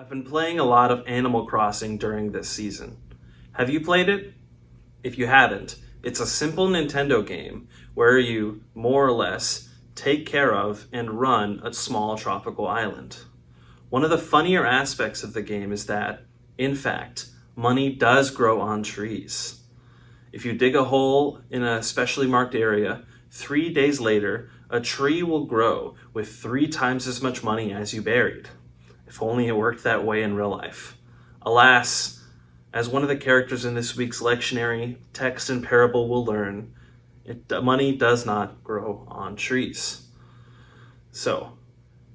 I've been playing a lot of Animal Crossing during this season. Have you played it? If you haven't, it's a simple Nintendo game where you, more or less, take care of and run a small tropical island. One of the funnier aspects of the game is that, in fact, money does grow on trees. If you dig a hole in a specially marked area, 3 days later, a tree will grow with 3 times as much money as you buried. If only it worked that way in real life. Alas, as one of the characters in this week's lectionary text and parable will learn, money does not grow on trees. So,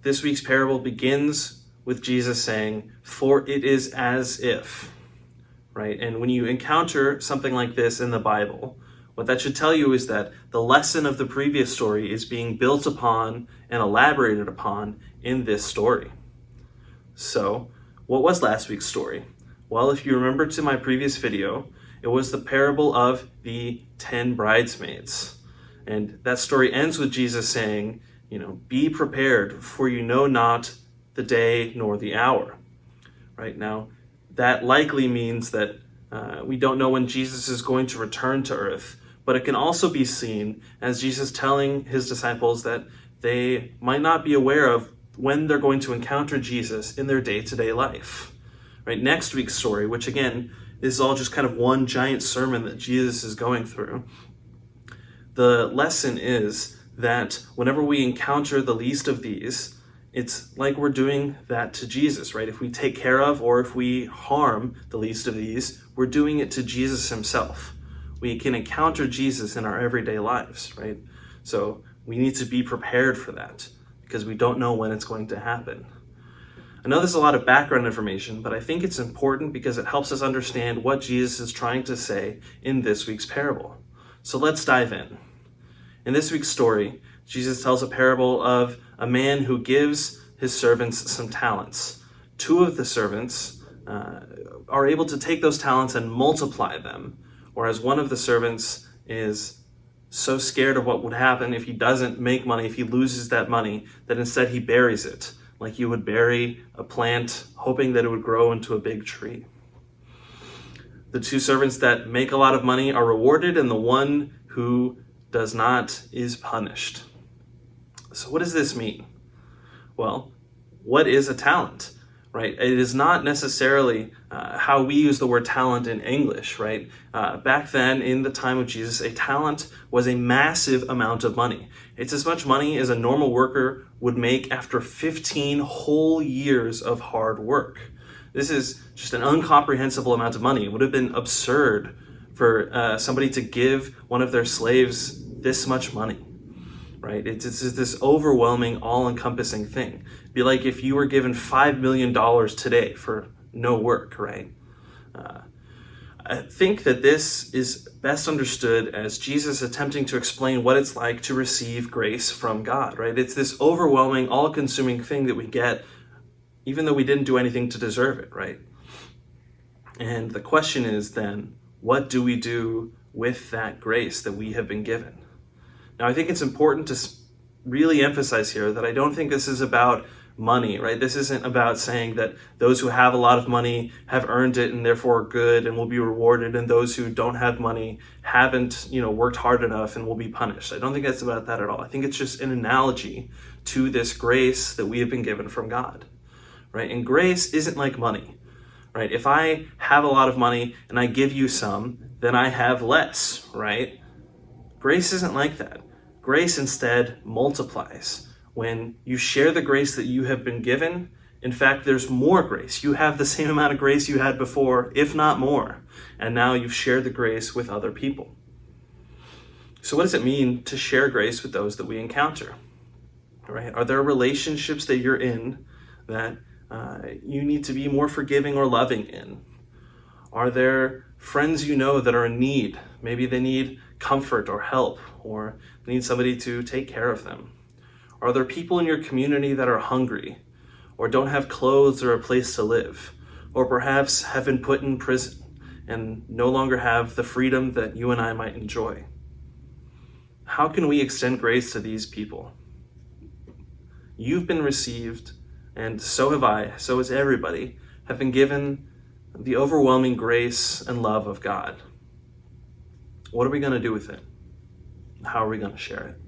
this week's parable begins with Jesus saying, "For it is as if," right? And when you encounter something like this in the Bible, what that should tell you is that the lesson of the previous story is being built upon and elaborated upon in this story. So, what was last week's story? Well, if you remember to my previous video, it was the parable of the 10 bridesmaids. And that story ends with Jesus saying, be prepared, for you know not the day nor the hour. Right now, that likely means that we don't know when Jesus is going to return to earth, but it can also be seen as Jesus telling his disciples that they might not be aware of when they're going to encounter Jesus in their day-to-day life. Right? Next week's story, which again, is all just kind of one giant sermon that Jesus is going through. The lesson is that whenever we encounter the least of these, it's like we're doing that to Jesus, right? If we take care of or if we harm the least of these, we're doing it to Jesus himself. We can encounter Jesus in our everyday lives, right? So we need to be prepared for that because we don't know when it's going to happen. I know there's a lot of background information, but I think it's important because it helps us understand what Jesus is trying to say in this week's parable. So let's dive in. In this week's story, Jesus tells a parable of a man who gives his servants some talents. 2 of the servants are able to take those talents and multiply them, whereas one of the servants is so scared of what would happen if he doesn't make money, if he loses that money, that instead he buries it, like you would bury a plant, hoping that it would grow into a big tree. The 2 servants that make a lot of money are rewarded, and the one who does not is punished. So what does this mean? Well, what is a talent, right? It is not necessarily how we use the word talent in English, right? Back then, in the time of Jesus, a talent was a massive amount of money. It's as much money as a normal worker would make after 15 whole years of hard work. This is just an incomprehensible amount of money. It would have been absurd for somebody to give one of their slaves this much money, right? It's this overwhelming, all-encompassing thing. It'd be like if you were given $5 million today for no work, right? I think that this is best understood as Jesus attempting to explain what it's like to receive grace from God, right? It's this overwhelming, all-consuming thing that we get even though we didn't do anything to deserve it, right? And the question is then, what do we do with that grace that we have been given? Now, I think it's important to really emphasize here that I don't think this is about money, right? This isn't about saying that those who have a lot of money have earned it and therefore are good and will be rewarded, and those who don't have money haven't, worked hard enough and will be punished. I don't think that's about that at all. I think it's just an analogy to this grace that we have been given from God, right? And grace isn't like money, right? If I have a lot of money and I give you some, then I have less, right? Grace isn't like that. Grace instead multiplies. When you share the grace that you have been given, in fact, there's more grace. You have the same amount of grace you had before, if not more. And now you've shared the grace with other people. So what does it mean to share grace with those that we encounter? Right? Are there relationships that you're in that you need to be more forgiving or loving in? Are there friends you know that are in need? Maybe they need comfort or help, or they need somebody to take care of them. Are there people in your community that are hungry, or don't have clothes or a place to live, or perhaps have been put in prison and no longer have the freedom that you and I might enjoy? How can we extend grace to these people? You've been received and so have I, so has everybody, have been given the overwhelming grace and love of God. What are we going to do with it? How are we going to share it?